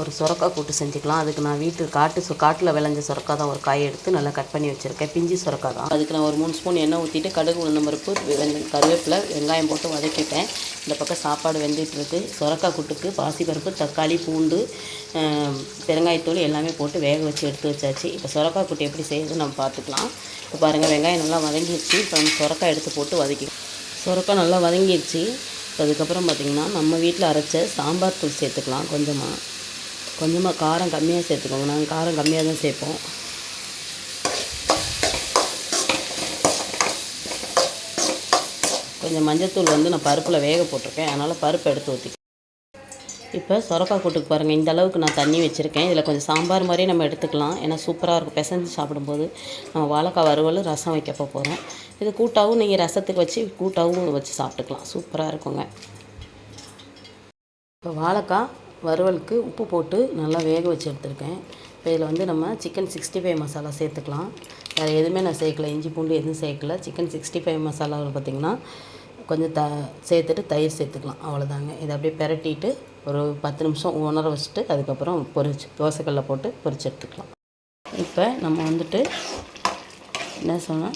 ஒரு சுரக்காய் கூட்டு செஞ்சுக்கலாம். அதுக்கு நான் காட்டில் விளைஞ்ச சுரக்காய் தான் ஒரு காய் எடுத்து நல்லா கட் பண்ணி வச்சுருக்கேன். பிஞ்சு சுரக்காய் தான். அதுக்கு நான் ஒரு 3 ஸ்பூன் எண்ணெய் ஊற்றிட்டு கடுகு, உளுந்தம் பருப்பு, கருவேப்பிலை, வெங்காயம் போட்டு வதக்கிட்டேன். இந்த பக்கம் சாப்பாடு வெந்துட்டுருக்கு. சுரக்காய் கூட்டுக்கு பாசிப்பருப்பு, தக்காளி, பூண்டு, பெருங்காயத்தூள் எல்லாமே போட்டு வேக வச்சு எடுத்து வச்சாச்சு. இப்போ சுரக்காய் கூட்டு எப்படி செய்யுதுன்னு நம்ம பார்த்துக்கலாம். இப்போ பாருங்கள், வெங்காயம் நல்லா வதங்கிடுச்சு. இப்போ நம்ம சுரக்காய் எடுத்து போட்டு வதக்கிக்கலாம். சுரக்காய் நல்லா வதங்கிடுச்சு. அதுக்கப்புறம் பார்த்திங்கன்னா நம்ம வீட்டில் அரைச்ச சாம்பார் தூள் சேர்த்துக்கலாம். கொஞ்சமாக காரம் கம்மியாக சேர்த்துக்கோங்க. நாங்கள் காரம் கம்மியாக தான் சேர்ப்போம். கொஞ்சம் மஞ்சத்தூள் நான் பருப்பில் வேக போட்டிருக்கேன். அதனால் பருப்பு எடுத்து ஊற்றி இப்போ சுரக்காய் கூட்டுக்கு பாருங்கள், இந்த அளவுக்கு நான் தண்ணி வச்சுருக்கேன். இதில் கொஞ்சம் சாம்பார் மாதிரியே நம்ம எடுத்துக்கலாம். ஏன்னா சூப்பராக இருக்கும். பிசைஞ்சு சாப்பிடும்போது நம்ம வாழைக்காய் வறுவல், ரசம் வைக்கப்போ போகிறோம். இது கூட்டாகவும் நீங்கள் ரசத்துக்கு வச்சு கூட்டாகவும் வச்சு சாப்பிட்டுக்கலாம். சூப்பராக இருக்குங்க. இப்போ வாழைக்காய் வறுவலுக்கு உப்பு போட்டு நல்லா வேக வச்சு எடுத்துருக்கேன். இப்போ இதில் நம்ம சிக்கன் 65 மசாலா சேர்த்துக்கலாம். வேறு எதுவுமே நான் சேர்க்கல. இஞ்சி பூண்டு எதுவும் சேர்க்கல. சிக்கன் 65 மசாலாவில் பார்த்திங்கன்னா கொஞ்சம் சேர்த்துட்டு தயிர் சேர்த்துக்கலாம். அவ்வளோதாங்க. இதை அப்படியே பிரட்டிட்டு ஒரு 10 நிமிஷம் உணர வச்சுட்டு அதுக்கப்புறம் தோசைக்கல்ல போட்டு பொரிச்சு எடுத்துக்கலாம். இப்போ நம்ம என்ன சொன்னால்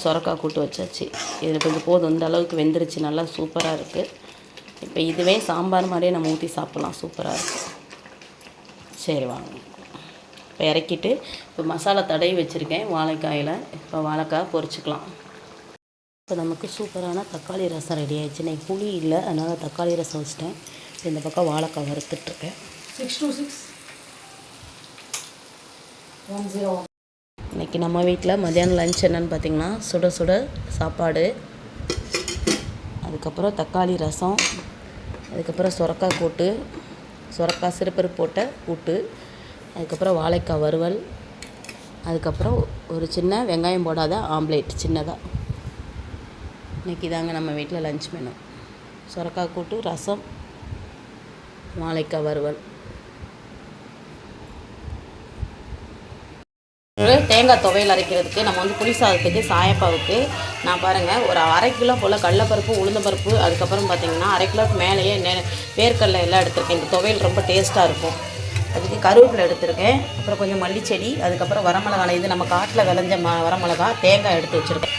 சுரக்காய் கூட்டு வச்சாச்சு. இதில் கொஞ்சம் போதும், இந்த அளவுக்கு வெந்துருச்சு. நல்லா சூப்பராக இருக்குது. இப்போ இதுவே சாம்பார் மாதிரியே நம்ம ஊற்றி சாப்பிட்லாம். சூப்பராக இருக்குது. சரி வாங்க. இப்போ இறக்கிட்டு இப்போ மசாலா தடவி வச்சுருக்கேன் வாழைக்காயில். இப்போ வாழைக்காய் பொரிச்சிக்கலாம். இப்போ நமக்கு சூப்பரான தக்காளி ரசம் ரெடி ஆகிடுச்சு. இன்றைக்கி புளி இல்லை, அதனால் தக்காளி ரசம் வச்சுட்டேன். இந்த பக்கம் வாழைக்காய் வறுத்துட்ருக்கேன். 62610. இன்றைக்கி நம்ம வீட்டில் மதியானம் லஞ்ச் என்னென்னு பார்த்திங்கன்னா சுட சுட சாப்பாடு, அதுக்கப்புறம் தக்காளி ரசம், அதுக்கப்புறம் சுரக்காய் கூட்டு, சுரக்காய் சிறுபருப்பு போட்ட கூட்டு, அதுக்கப்புறம் வாழைக்காய் வறுவல், அதுக்கப்புறம் ஒரு சின்ன வெங்காயம் போடாத ஆம்லேட் சின்னதாக. இன்றைக்கி தாங்க நம்ம வீட்டில் லஞ்ச் மெனு. சுரக்காய் கூட்டு, ரசம், வாழைக்காய் வறுவல். தேங்காய் துவையல் அரைக்கிறதுக்கு நம்ம புளி சாதத்துக்கு சாயப்பாவுக்கு நான் பாருங்கள் ஒரு 1/2 கிலோ போல் கடலைப்பருப்பு, உளுந்தம்பருப்பு, அதுக்கப்புறம் பார்த்திங்கன்னா 1/2 கிலோக்கு மேலேயே வேர்க்கடலை எல்லாம் எடுத்திருக்கேன். இந்த துவையல் ரொம்ப டேஸ்ட்டாக இருக்கும். அதுக்கு கருவேப்பிலை எடுத்திருக்கேன். அப்புறம் கொஞ்சம் மல்லிச்செடி, அதுக்கப்புறம் வரமிளகாய். இது நம்ம காட்டில் விளைஞ்ச வரமிளகா. தேங்காய் எடுத்து வச்சுருக்கேன்.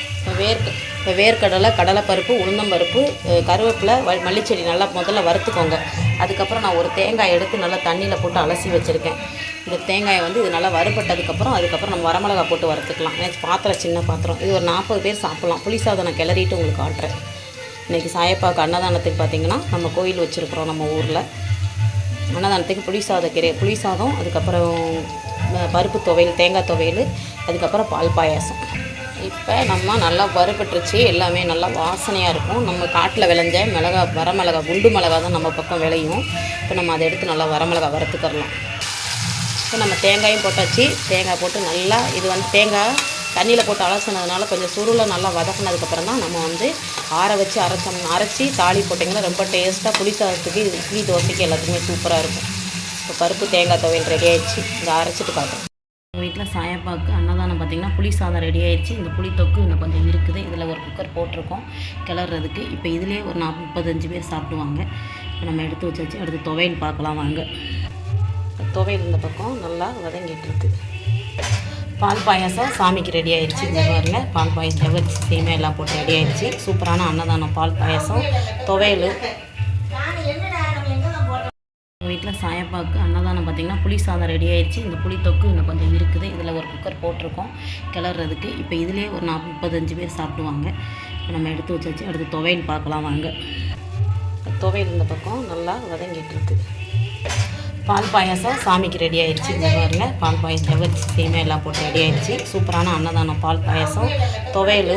வேர்க்கடலை, கடலைப்பருப்பு, உளுந்தம்பருப்பு, கருவேப்பிலை, மல்லிச்செடி நல்லா முதல்ல வறுத்துக்கோங்க. அதுக்கப்புறம் நான் ஒரு தேங்காய் எடுத்து நல்லா தண்ணியில் போட்டு அலசி வச்சுருக்கேன். இந்த தேங்காயை இது நல்லா வறுபட்டதுக்கப்புறம் அதுக்கப்புறம் நம்ம வரமிளகா போட்டு வறுத்துக்கலாம். பாத்திரம் சின்ன பாத்திரம். இது ஒரு 40 பேர் சாப்பிட்லாம். புளி சாதம் நான் கிளறிட்டு உங்களுக்கு காட்டுறேன். இன்றைக்கி சாயப்பாக்கு அன்னதானத்துக்கு பார்த்திங்கன்னா நம்ம கோயில் வச்சுருக்குறோம். நம்ம ஊரில் அன்னதானத்துக்கு புளி சாதம், அதுக்கப்புறம் பருப்பு துவையல், தேங்காய் துவையல், அதுக்கப்புறம் பால் பாயாசம். இப்போ நம்ம நல்லா வறுபட்டுருச்சு. எல்லாமே நல்லா வாசனையாக இருக்கும். நம்ம காட்டில் விளைஞ்ச வரமிளகா, குண்டு மிளகா தான் நம்ம பக்கம் விளையும். இப்போ நம்ம அதை எடுத்து நல்லா வரமிளகா வறுத்துக்கரலாம். இப்போ நம்ம தேங்காயும் போட்டாச்சு. தேங்காய் போட்டு நல்லா தேங்காய் தண்ணியில் போட்டு அலசினதுனால கொஞ்சம் சுருளை நல்லா வதக்கினதுக்கப்புறம் தான் நம்ம ஆற வச்சு அரைச்சி தாளி போட்டிங்கன்னா ரொம்ப டேஸ்ட்டாக புளி சாதத்துக்கு, இட்லி, தோசைக்கு எல்லாத்துக்குமே சூப்பராக இருக்கும். இப்போ பருப்பு தேங்காய் துவையல் ரெடி ஆகிடுச்சு. இதை அரைச்சிட்டு காட்டுறோம். எங்கள் வீட்டில் சாயப்பாக்கு அன்னதானம் பார்த்திங்கன்னா புளி சாதம் ரெடி ஆகிடுச்சு. இந்த புளி தொக்கு இன்னும் கொஞ்சம் இருக்குது. இதில் ஒரு குக்கர் போட்டிருக்கோம் கிளறதுக்கு. இப்போ இதிலே ஒரு 35 பேர் சாப்பிடுவாங்க. இப்போ நம்ம எடுத்து வச்சாச்சு. அடுத்து துவையல் பார்க்கலாம் வாங்க. துவையல் இந்த பக்கம் நல்லா வதங்கிட்டுருக்கு. பால் பாயாசம் சாமிக்கு ரெடி ஆகிடுச்சு. இந்த பாருங்க, பால் பாயாசம் ஜவ்வரிசி சேமியா எல்லாம் போட்டு ரெடி ஆகிடுச்சு. சூப்பரான அன்னதானம். பால் பாயாசம், துவையல். வீட்டில் சாயப்பாக்கு அன்னதானம் பார்த்திங்கன்னா புளி சாதம் ரெடி ஆகிடுச்சு. இந்த புளி தொக்கு இன்னும் கொஞ்சம் இருக்குது. இதில் ஒரு குக்கர் போட்டிருக்கோம் கிளறதுக்கு. இப்போ இதிலே ஒரு 35 பேர் சாப்பிடுவாங்க. இப்போ நம்ம எடுத்து வச்சாச்சு. அடுத்து துவையல் பார்க்கலாம் வாங்க. துவையல் இந்த பக்கம் நல்லா வதங்கிட்டுருக்கு. பால் பாயாசம் சாமிக்கு ரெடி ஆகிடுச்சு. இந்த பாருங்க, பால் பாயாசம் ஜவ்வரிசி சேமியா எல்லாம் போட்டு ரெடி ஆகிடுச்சு. சூப்பரான அன்னதானம். பால் பாயாசம், துவையல்.